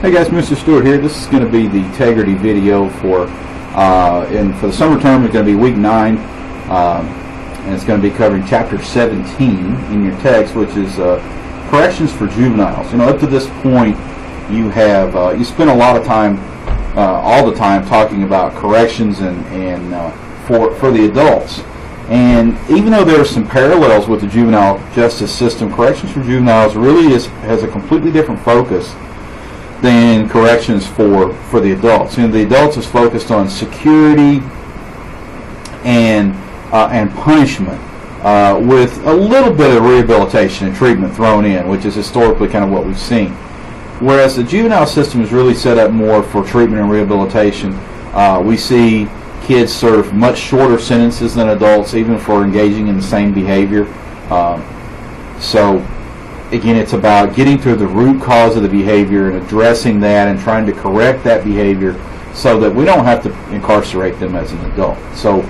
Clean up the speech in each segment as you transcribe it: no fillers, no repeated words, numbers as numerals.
Hey guys, Mr. Stewart here. This is going to be the integrity video for the summer term. It's going to be week 9, and it's going to be covering chapter 17 in your text, which is corrections for juveniles. You know, up to this point, you have you spent a lot of time, all the time, talking about corrections and for the adults. And even though there are some parallels with the juvenile justice system, corrections for juveniles really has a completely different focus than corrections for the adults. You know, the adults is focused on security and punishment, with a little bit of rehabilitation and treatment thrown in, which is historically kind of what we've seen. Whereas the juvenile system is really set up more for treatment and rehabilitation. We see kids serve much shorter sentences than adults, even for engaging in the same behavior. So again, it's about getting to the root cause of the behavior and addressing that and trying to correct that behavior so that we don't have to incarcerate them as an adult. So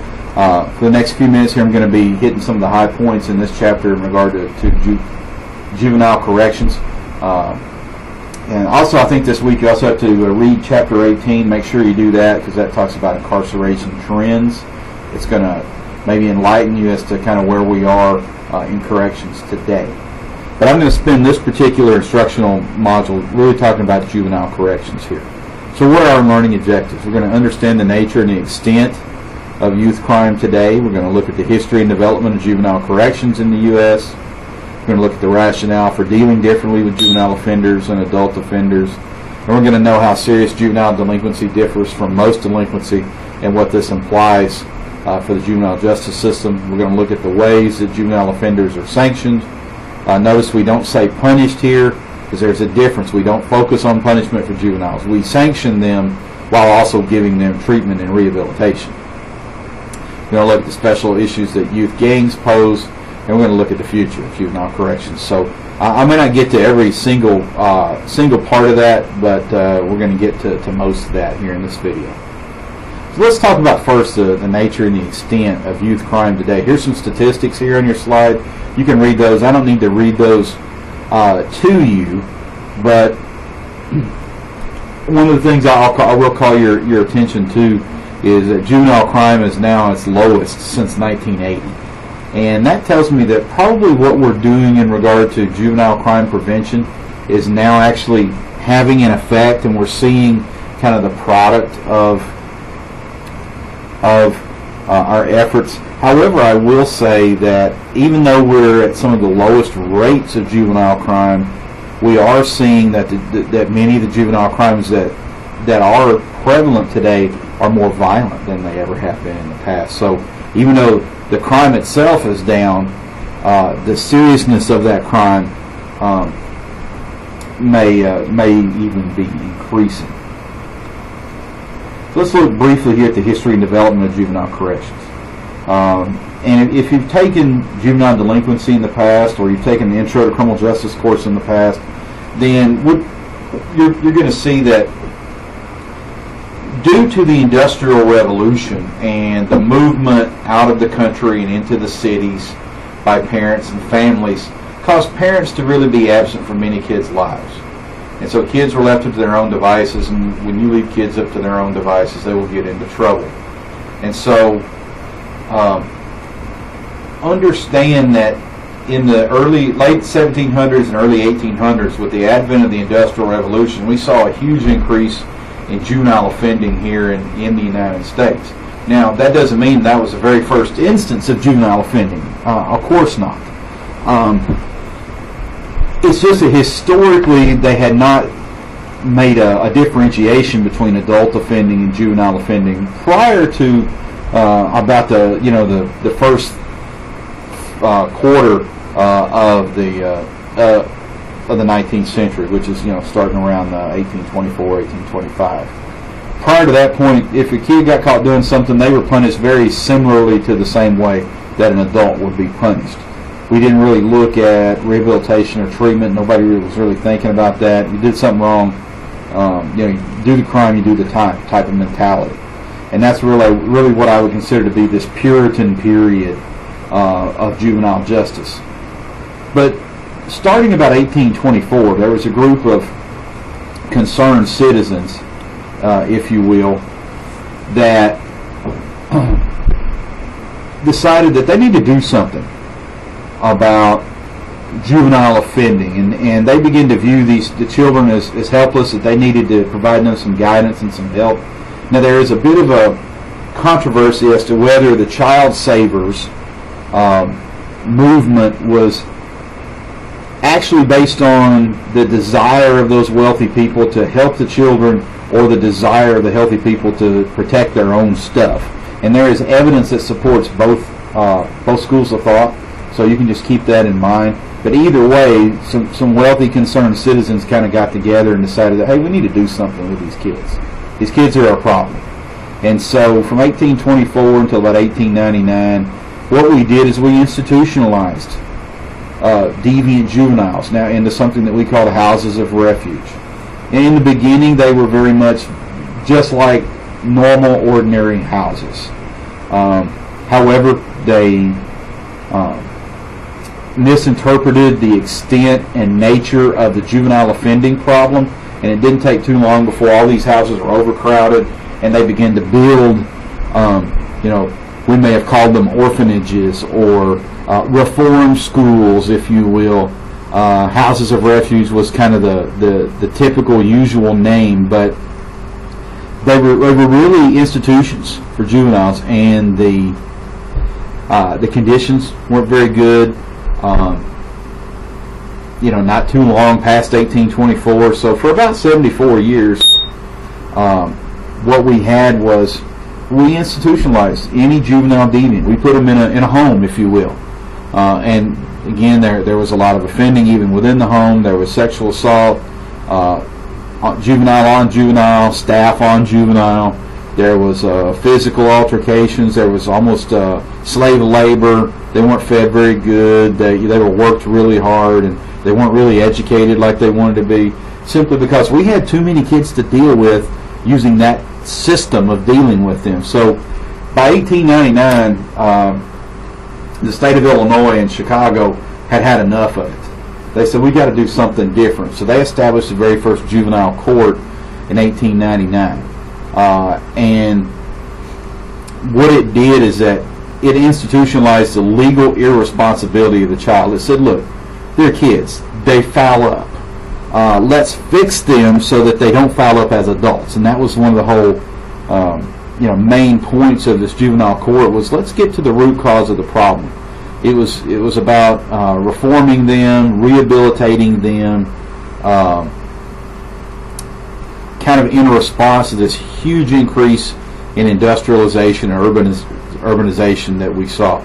for the next few minutes here, I'm going to be hitting some of the high points in this chapter in regard to juvenile corrections. And also, I think this week you also have to read chapter 18. Make sure you do that, because that talks about incarceration trends. It's going to maybe enlighten you as to kind of where we are in corrections today. But I'm going to spend this particular instructional module really talking about juvenile corrections here. So what are our learning objectives? We're going to understand the nature and the extent of youth crime today. We're going to look at the history and development of juvenile corrections in the U.S. We're going to look at the rationale for dealing differently with juvenile offenders and adult offenders. And we're going to know how serious juvenile delinquency differs from most delinquency and what this implies for the juvenile justice system. We're going to look at the ways that juvenile offenders are sanctioned. Notice we don't say punished here, because there's a difference. We don't focus on punishment for juveniles. We sanction them while also giving them treatment and rehabilitation. We're going to look at the special issues that youth gangs pose, and we're going to look at the future of juvenile corrections. So I may not get to every single part of that, but we're going to get to most of that here in this video. So let's talk about first the nature and the extent of youth crime today. Here's some statistics here on your slide. You can read those. I don't need to read those to you, but one of the things I will call your attention to is that juvenile crime is now its lowest since 1980. And that tells me that probably what we're doing in regard to juvenile crime prevention is now actually having an effect, and we're seeing kind of the product of our efforts. However, I will say that even though we're at some of the lowest rates of juvenile crime, we are seeing that that many of the juvenile crimes that are prevalent today are more violent than they ever have been in the past. So even though the crime itself is down, the seriousness of that crime may even be increasing. So let's look briefly here at the history and development of juvenile corrections. And if you've taken juvenile delinquency in the past, or you've taken the Intro to Criminal Justice course in the past, then you're going to see that due to the Industrial Revolution and the movement out of the country and into the cities by parents and families, caused parents to really be absent from many kids' lives. And so kids were left up to their own devices, and when you leave kids up to their own devices, they will get into trouble. And so understand that in the late 1700s and early 1800s, with the advent of the Industrial Revolution, we saw a huge increase in juvenile offending here in the United States. Now, that doesn't mean that was the very first instance of juvenile offending. Of course not. It's just that historically they had not made a differentiation between adult offending and juvenile offending prior to about the first quarter of the 19th century, which is starting around 1824, 1825. Prior to that point, if a kid got caught doing something, they were punished very similarly to the same way that an adult would be punished. We didn't really look at rehabilitation or treatment. Nobody was really thinking about that. You did something wrong, you do the crime, you do the time type of mentality. And that's really what I would consider to be this Puritan period of juvenile justice. But starting about 1824, there was a group of concerned citizens, if you will, that decided that they need to do something about juvenile offending, and they begin to view the children as helpless, that they needed to provide them some guidance and some help. Now, there is a bit of a controversy as to whether the Child Savers movement was actually based on the desire of those wealthy people to help the children, or the desire of the healthy people to protect their own stuff. And there is evidence that supports both schools of thought, so you can just keep that in mind. But either way, some wealthy, concerned citizens kind of got together and decided that, hey, we need to do something with these kids. These kids are our problem. And so from 1824 until about 1899, what we did is we institutionalized deviant juveniles now into something that we call the houses of refuge. And in the beginning, they were very much just like normal, ordinary houses. However, they misinterpreted the extent and nature of the juvenile offending problem, and it didn't take too long before all these houses were overcrowded, and they began to build, we may have called them orphanages or reform schools, if you will. Houses of refuge was kind of the typical, usual name, but they were really institutions for juveniles, and the conditions weren't very good. Not too long past 1824. So for about 74 years, what we had was we institutionalized any juvenile deviant. We put them in a home, if you will. And again, there was a lot of offending even within the home. There was sexual assault, juvenile on juvenile, staff on juvenile. There was physical altercations. There was almost slave labor. They weren't fed very good. They were worked really hard, and they weren't really educated like they wanted to be, simply because we had too many kids to deal with using that system of dealing with them. So by 1899, the state of Illinois and Chicago had enough of it. They said, we got to do something different. So they established the very first juvenile court in 1899. And what it did is that it institutionalized the legal irresponsibility of the child. It said, look, they're kids. They foul up. Let's fix them so that they don't foul up as adults. And that was one of the whole main points of this juvenile court, was let's get to the root cause of the problem. It was about reforming them, rehabilitating them, kind of in response to this huge increase in industrialization and urbanization that we saw.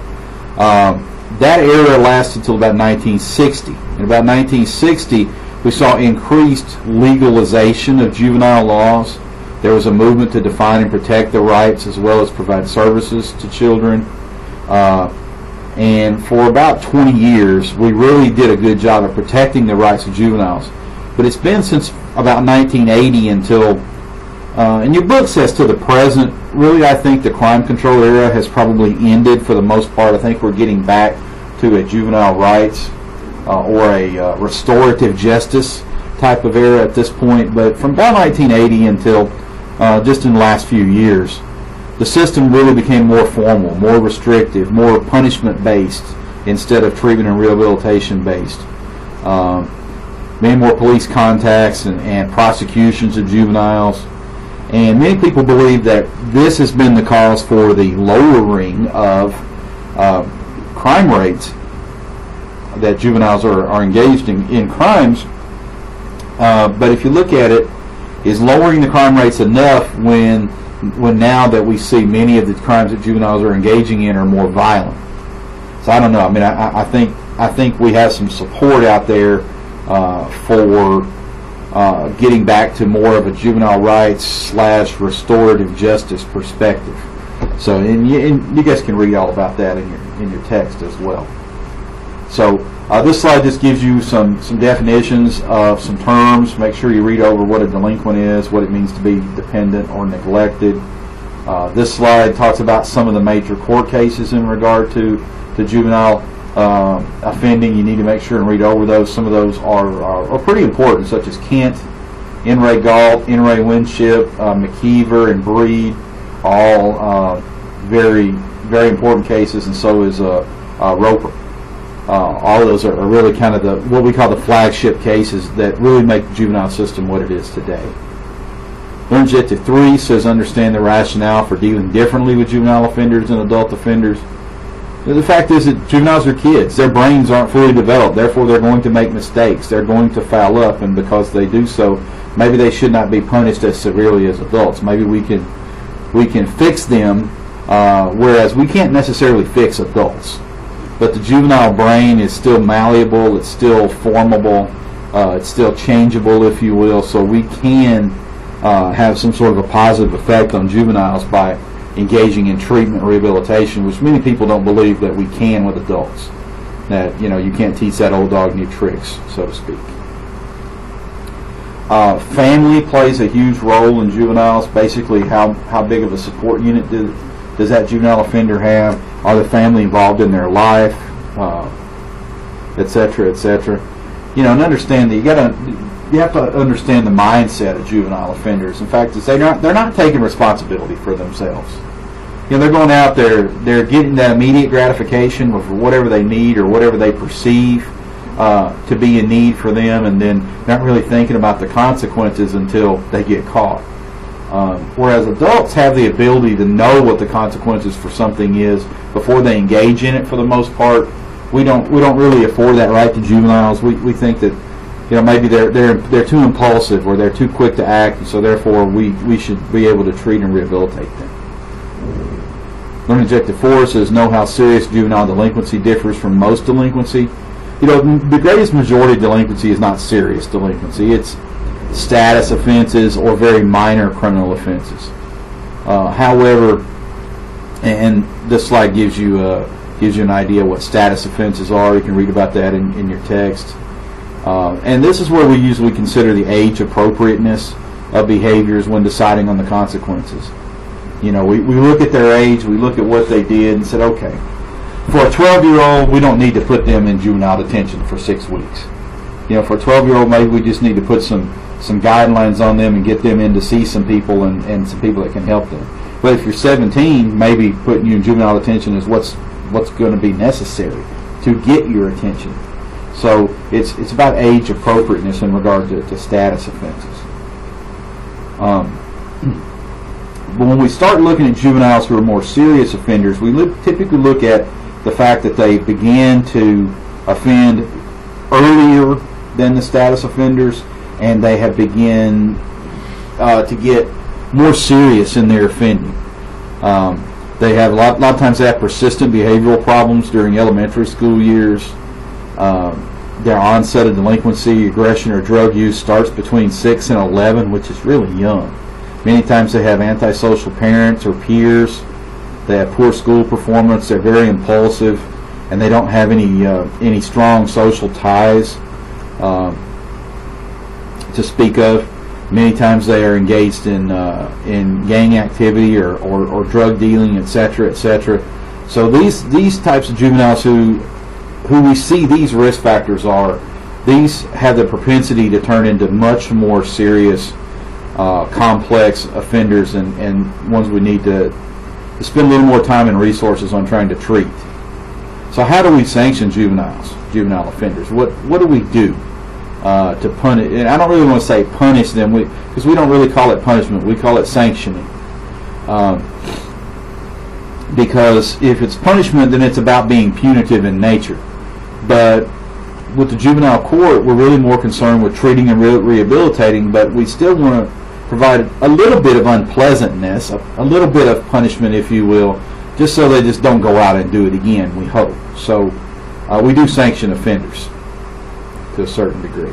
That era lasted until about 1960. In about 1960, we saw increased legalization of juvenile laws. There was a movement to define and protect the rights as well as provide services to children. And for about 20 years, we really did a good job of protecting the rights of juveniles. But it's been since about 1980 until, and your book says to the present, really I think the crime control era has probably ended for the most part. I think we're getting back to a juvenile rights or a restorative justice type of era at this point. But from about 1980 until just in the last few years, the system really became more formal, more restrictive, more punishment-based instead of treatment and rehabilitation-based. Many more police contacts and prosecutions of juveniles. And many people believe that this has been the cause for the lowering of crime rates, that juveniles are engaged in crimes. But if you look at it, is lowering the crime rates enough when now that we see many of the crimes that juveniles are engaging in are more violent? So I don't know. I mean, I think we have some support out there for getting back to more of a juvenile rights / restorative justice perspective. So, and you guys can read all about that in your text as well. So this slide just gives you some definitions of some terms. Make sure you read over what a delinquent is, what it means to be dependent or neglected. This slide talks about some of the major court cases in regard to juvenile offending. You need to make sure and read over those. Some of those are pretty important, such as Kent, N. Ray Galt, N. Ray Winship, McKeever, and Breed, all very, very important cases, and so is Roper. All of those are really kind of what we call the flagship cases that really make the juvenile system what it is today. Learn Objective 3 says understand the rationale for dealing differently with juvenile offenders and adult offenders. The fact is that juveniles are kids. Their brains aren't fully developed. Therefore, they're going to make mistakes. They're going to foul up, and because they do so, maybe they should not be punished as severely as adults. Maybe we can fix them, whereas we can't necessarily fix adults. But the juvenile brain is still malleable. It's still formable. It's still changeable, if you will. So we can have some sort of a positive effect on juveniles by engaging in treatment and rehabilitation, which many people don't believe that we can with adults. That, you can't teach that old dog new tricks, so to speak. Family plays a huge role in juveniles. Basically, how big of a support unit does that juvenile offender have? Are the family involved in their life, etc., etc. And understand that you have to understand the mindset of juvenile offenders. In fact, they're not taking responsibility for themselves. They're going out there, they're getting that immediate gratification with whatever they need or whatever they perceive to be a need for them, and then not really thinking about the consequences until they get caught. Whereas adults have the ability to know what the consequences for something is before they engage in it. For the most part, we don't really afford that right to juveniles. We think that maybe they're too impulsive or they're too quick to act, and so therefore we should be able to treat and rehabilitate them. Learning Objective 4 says know how serious juvenile delinquency differs from most delinquency. The greatest majority of delinquency is not serious delinquency. It's status offenses or very minor criminal offenses. However, and this slide gives you an idea what status offenses are. You can read about that in your text. And this is where we usually consider the age appropriateness of behaviors when deciding on the consequences. We look at their age, we look at what they did, and said, okay, for a 12-year-old, we don't need to put them in juvenile detention for 6 weeks. For a 12-year-old, maybe we just need to put some guidelines on them and get them in to see some people and some people that can help them. But if you're 17, maybe putting you in juvenile detention is what's going to be necessary to get your attention. So it's about age appropriateness in regard to status offenses. But when we start looking at juveniles who are more serious offenders, we typically look at the fact that they began to offend earlier than the status offenders, and they have begun to get more serious in their offending. They have a lot of times they have persistent behavioral problems during elementary school years. Their onset of delinquency, aggression, or drug use starts between 6 and 11, which is really young. Many times they have antisocial parents or peers. They have poor school performance. They're very impulsive, and they don't have any strong social ties to speak of. Many times they are engaged in gang activity or drug dealing, etc., etc. So these types of juveniles who we see these risk factors these have the propensity to turn into much more serious, complex offenders and ones we need to spend a little more time and resources on trying to treat. So how do we sanction juvenile offenders? What do we do to punish? And I don't really want to say punish them because we don't really call it punishment. We call it sanctioning. Because if it's punishment, then it's about being punitive in nature. But with the juvenile court, we're really more concerned with treating and rehabilitating, but we still want to provide a little bit of unpleasantness, a little bit of punishment, if you will, just so they just don't go out and do it again, we hope. So we do sanction offenders to a certain degree.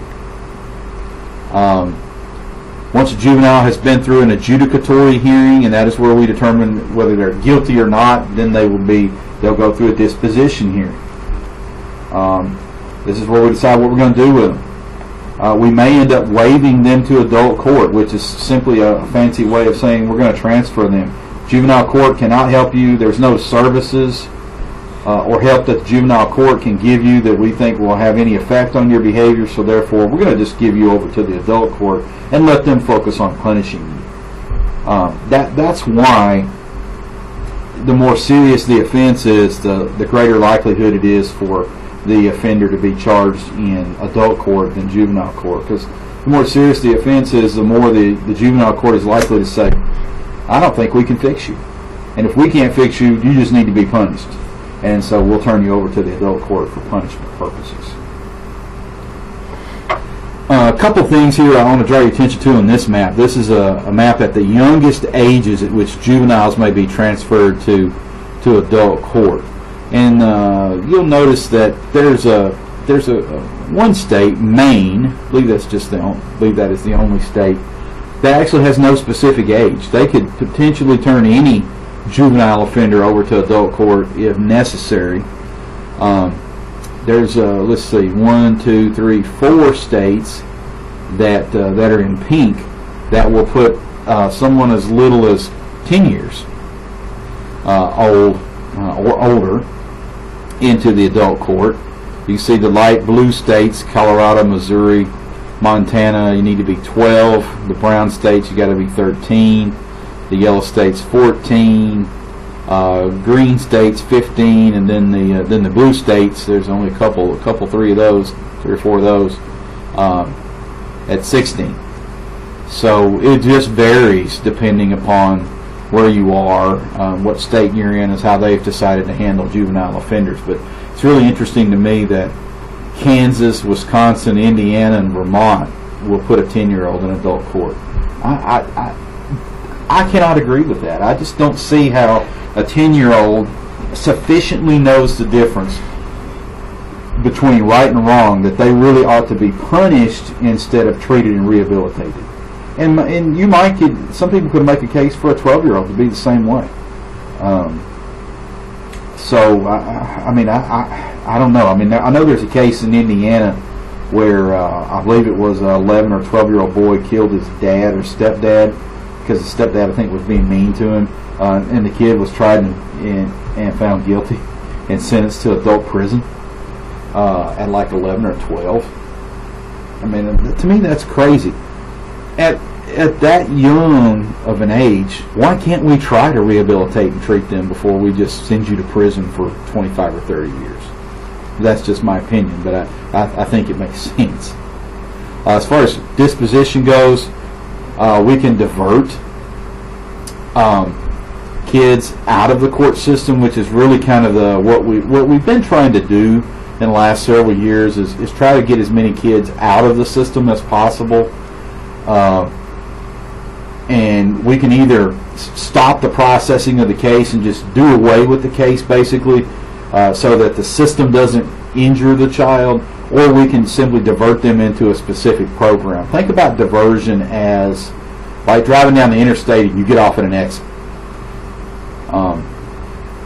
Once a juvenile has been through an adjudicatory hearing, and that is where we determine whether they're guilty or not, then they'll go through a disposition hearing. This is where we decide what we're going to do with them. We may end up waiving them to adult court, which is simply a fancy way of saying we're going to transfer them. Juvenile court cannot help you. There's no services or help that the juvenile court can give you that we think will have any effect on your behavior. So therefore, we're going to just give you over to the adult court and let them focus on punishing you. That's why the more serious the offense is, the greater likelihood it is for the offender to be charged in adult court than juvenile court. Because the more serious the offense is, the more the juvenile court is likely to say, I don't think we can fix you. And if we can't fix you, you just need to be punished. And so we'll turn you over to the adult court for punishment purposes. A couple things here I want to draw your attention to on this map. This is a map at the youngest ages at which juveniles may be transferred to adult court. And you'll notice that there's one state, Maine. I believe that is the only state that actually has no specific age. They could potentially turn any juvenile offender over to adult court if necessary. There's let's see, 4 states that are in pink that will put someone as little as 10 years old or older into the adult court. You see the light blue states, Colorado, Missouri, Montana, you need to be 12. The brown states, you got to be 13. The yellow states, 14. Green states, 15, and then the blue states. There's only a couple, 3 or 4 of those at 16. So it just varies depending upon where you are, what state you're in, is how they've decided to handle juvenile offenders. But it's really interesting to me that Kansas, Wisconsin, Indiana, and Vermont will put a 10-year-old in adult court. I cannot agree with that. I just don't see how a 10-year-old sufficiently knows the difference between right and wrong that they really ought to be punished instead of treated and rehabilitated. And you might get, some people could make a case for a 12-year-old to be the same way. So I don't know. I mean, I know there's a case in Indiana where I believe it was an 11 or 12-year-old boy killed his dad or stepdad because the stepdad, I think, was being mean to him, and the kid was tried and found guilty and sentenced to adult prison at like 11 or 12. I mean, to me, that's crazy. At that young of an age, why can't we try to rehabilitate and treat them before we just send you to prison for 25 or 30 years? That's just my opinion, but I think it makes sense. As far as disposition goes, we can divert kids out of the court system, which is really kind of what we've been trying to do in the last several years is try to get as many kids out of the system as possible. And we can either stop the processing of the case and just do away with the case, basically, so that the system doesn't injure the child, or we can simply divert them into a specific program. Think about diversion as like driving down the interstate and you get off at an exit.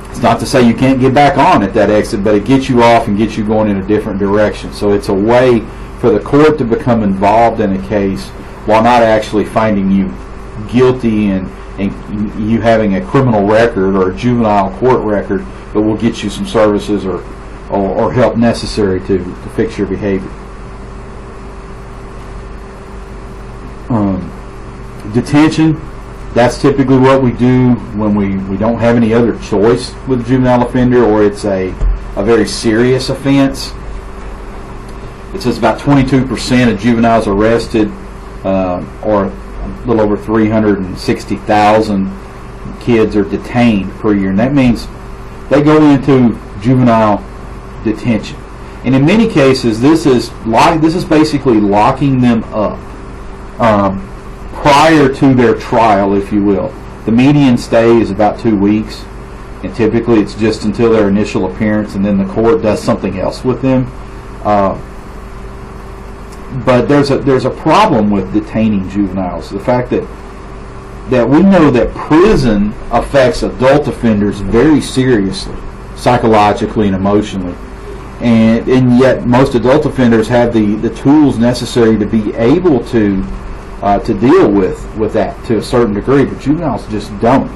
It's not to say you can't get back on at that exit, but it gets you off and gets you going in a different direction. So it's a way for the court to become involved in a case while not actually finding you guilty and you having a criminal record or a juvenile court record, but will get you some services or help necessary to fix your behavior. Detention, that's typically what we do when we don't have any other choice with a juvenile offender, or it's a very serious offense. It says about 22% of juveniles arrested, or a little over 360,000 kids are detained per year, and that means they go into juvenile detention. And in many cases, this is basically locking them up prior to their trial, if you will. The median stay is about 2 weeks, and typically it's just until their initial appearance, and then the court does something else with them. But there's a problem with detaining juveniles. The fact that we know that prison affects adult offenders very seriously, psychologically and emotionally, and yet most adult offenders have the tools necessary to be able to deal with that to a certain degree, but juveniles just don't.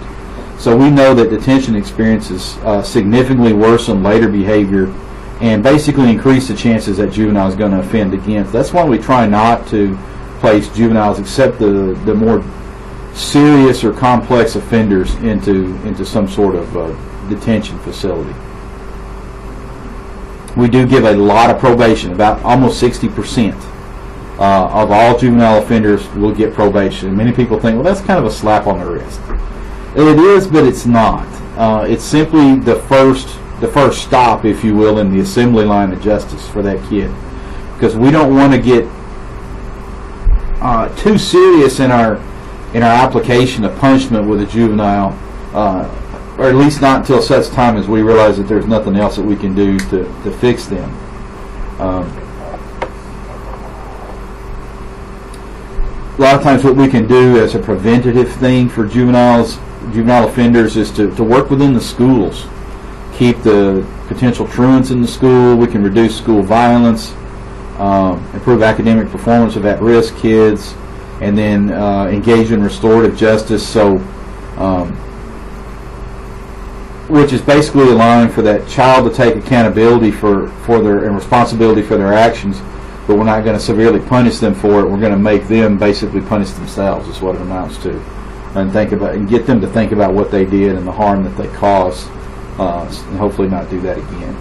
So we know that detention experiences significantly worsen later behavior and basically increase the chances that juvenile is going to offend again. That's why we try not to place juveniles, except the more serious or complex offenders, into some sort of detention facility. We do give a lot of probation. About almost 60% of all juvenile offenders will get probation. And many people think, well, that's kind of a slap on the wrist. It is, but it's not. It's simply the first stop, if you will, in the assembly line of justice for that kid, because we don't want to get too serious in our application of punishment with a juvenile, or at least not until such time as we realize that there's nothing else that we can do to fix them. A lot of times what we can do as a preventative thing for juvenile offenders is to work within the schools. Keep the potential truants in the school. We can reduce school violence, improve academic performance of at-risk kids, and then engage in restorative justice. So, which is basically allowing for that child to take accountability for their and responsibility for their actions, but we're not going to severely punish them for it. We're going to make them basically punish themselves, is what it amounts to, and get them to think about what they did and the harm that they caused, and hopefully not do that again.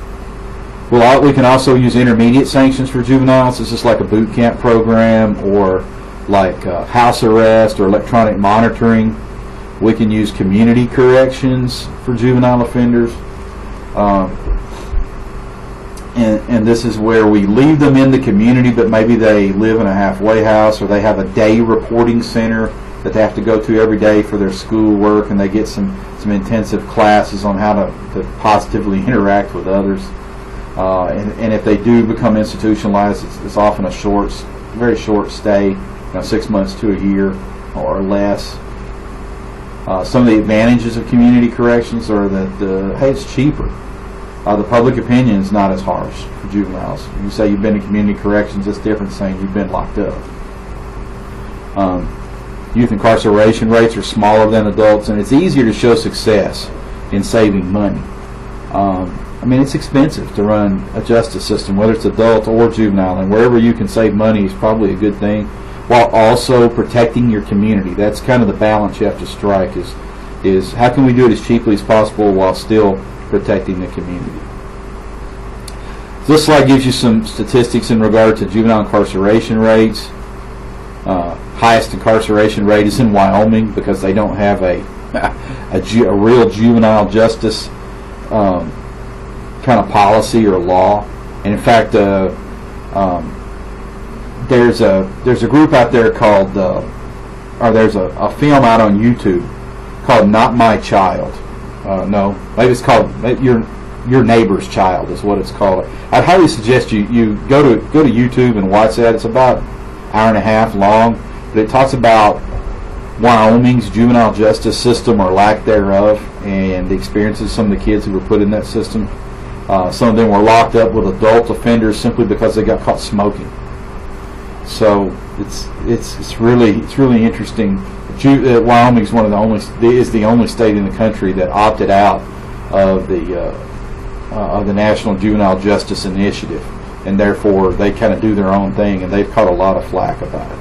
Well, we can also use intermediate sanctions for juveniles. It's just like a boot camp program, or like house arrest or electronic monitoring. We can use community corrections for juvenile offenders. And this is where we leave them in the community, but maybe they live in a halfway house, or they have a day reporting center that they have to go to every day for their school work, and they get some intensive classes on how to positively interact with others. And if they do become institutionalized, it's often a very short stay, 6 months to a year or less. Some of the advantages of community corrections are that, hey, it's cheaper. The public opinion is not as harsh for juveniles. You say you've been to community corrections, it's different saying you've been locked up. Youth incarceration rates are smaller than adults, and it's easier to show success in saving money. It's expensive to run a justice system, whether it's adult or juvenile, and wherever you can save money is probably a good thing, while also protecting your community. That's kind of the balance you have to strike, is how can we do it as cheaply as possible while still protecting the community. This slide gives you some statistics in regard to juvenile incarceration rates. Highest incarceration rate is in Wyoming, because they don't have a real juvenile justice kind of policy or law. And in fact, there's a group out there called, or there's a film out on YouTube called Not My Child. No, maybe it's called Your Neighbor's Child is what it's called. I'd highly suggest you go to YouTube and watch that. It's about an hour and a half long, but it talks about Wyoming's juvenile justice system, or lack thereof, and the experiences of some of the kids who were put in that system. Some of them were locked up with adult offenders simply because they got caught smoking. So it's really interesting. Wyoming is the only state in the country that opted out of the National Juvenile Justice Initiative, and therefore they kind of do their own thing, and they've caught a lot of flack about it.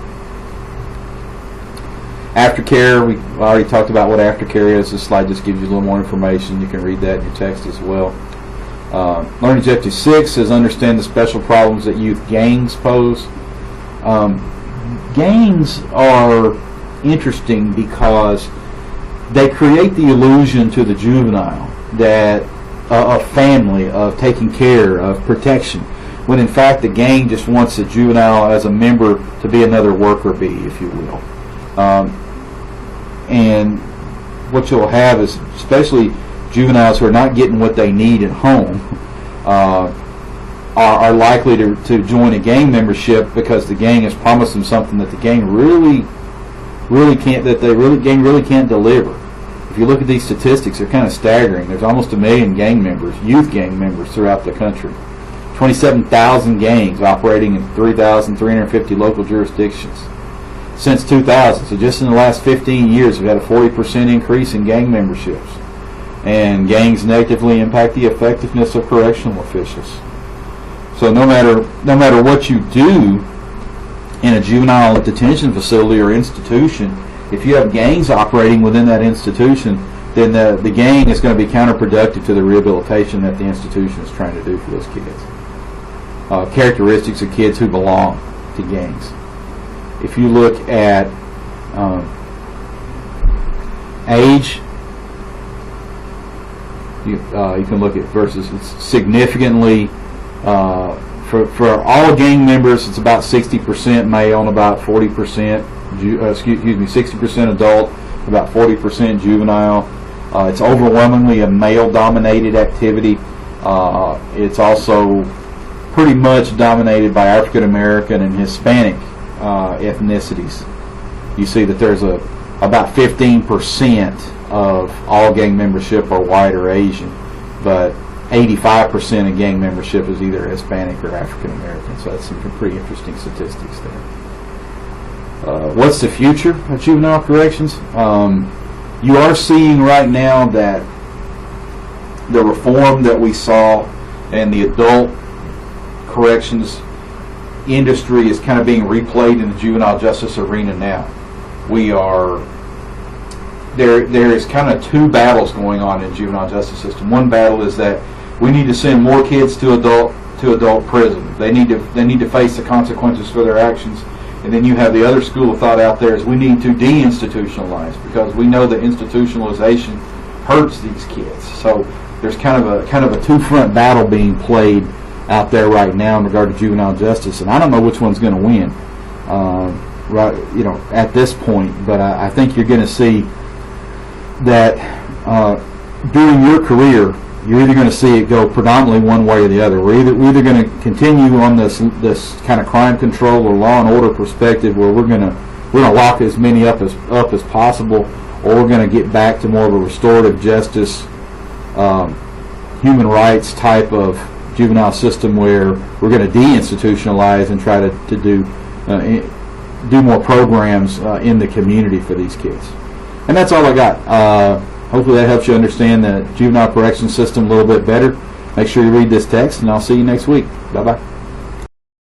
Aftercare, we already talked about what aftercare is. This slide just gives you a little more information. You can read that in your text as well. Learning Objective 6 says understand the special problems that youth gangs pose. Gangs are interesting because they create the illusion to the juvenile that of family, of taking care, of protection, when in fact the gang just wants the juvenile as a member to be another worker bee, if you will. And what you'll have is, especially juveniles who are not getting what they need at home, are likely to join a gang membership because the gang has promised them something that the gang really can't deliver. If you look at these statistics, they're kind of staggering. There's almost 1 million gang members, youth gang members, throughout the country. 27,000 gangs operating in 3,350 local jurisdictions. since 2000. So just in the last 15 years, we've had a 40% increase in gang memberships. And gangs negatively impact the effectiveness of correctional officials. So no matter what you do in a juvenile detention facility or institution, if you have gangs operating within that institution, then the gang is going to be counterproductive to the rehabilitation that the institution is trying to do for those kids. Characteristics of kids who belong to gangs. If you look at age, you can look at versus. It's significantly for all gang members. It's about 60% male and about 40% 60% adult, about 40% juvenile. It's overwhelmingly a male-dominated activity. It's also pretty much dominated by African American and Hispanic ethnicities. You see that there's about 15% of all gang membership are white or Asian, but 85% of gang membership is either Hispanic or African American. So that's some pretty interesting statistics there. What's the future of juvenile corrections? You are seeing right now that the reform that we saw in the adult corrections industry is kind of being replayed in the juvenile justice arena now. There is kind of two battles going on in the juvenile justice system. One battle is that we need to send more kids to adult prison. They need to face the consequences for their actions. And then you have the other school of thought out there is we need to deinstitutionalize, because we know that institutionalization hurts these kids. So there's kind of a two-front battle being played out there right now in regard to juvenile justice, and I don't know which one's going to win, at this point. But I think you're going to see that during your career, you're either going to see it go predominantly one way or the other. We're either going to continue on this kind of crime control or law and order perspective, where we're going to lock as many up as possible, or we're going to get back to more of a restorative justice, human rights type of juvenile system, where we're going to deinstitutionalize and try to do more programs in the community for these kids. And that's all I got. Hopefully that helps you understand the juvenile correction system a little bit better. Make sure you read this text, and I'll see you next week. Bye-bye.